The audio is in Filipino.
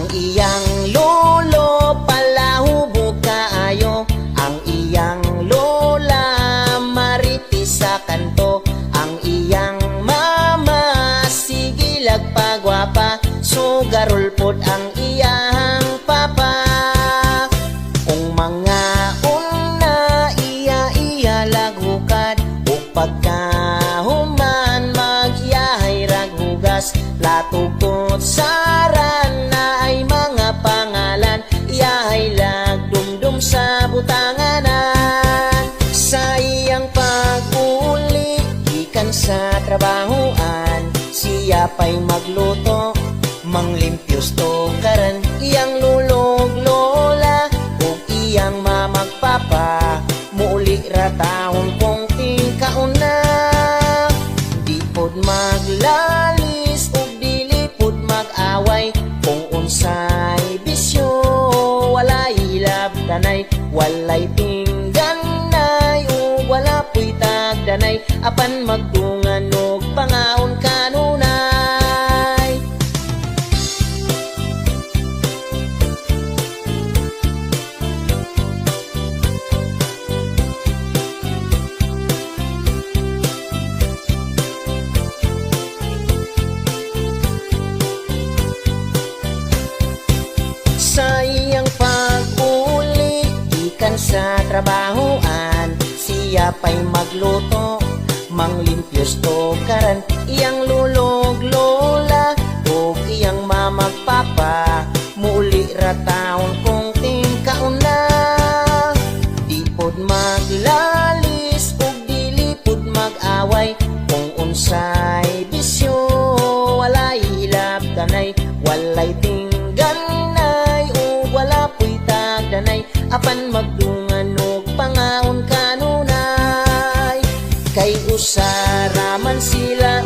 Ang iyang lolo palahubog kaayo, ang iyang lola maritis sa kanto, ang iyang mama sigilag pagwapa, sugarol pod ang iyang papa. Kung mga una iya laghukad, ug pagkahuman magyahay raghugas, latugtod saran na ay mga pangalan, iyahay lagdumdum sa butanganan. Sa iyang pag-uli gikan sa trabahoan, siya pa'y magluto, manglimpyos to karan, iyang lulog lola ug iyang mamagpapa, muuli ra taon kong tingkauna. Di pod maglalis ug dili pod mag-away, kung unsay bisyo walay labdanay, walay pingganay ug wala puy tagdanay, apan magdungan og pangaon kanunay. Sa iyang pag-uli gikan sa trabahoan, siya pa'y magluto, manglimpyos to karan, iyang lulog lola ug iyang mamagpapa, muuli ra taon kung tingkauna. Di pod maglalis ug dili pod mag-away, kung unsay bisyo walay labdanay, walay tingganay ug wala puy tagdanay, apan magdungan og pangaon kanunay. Kay usara man sila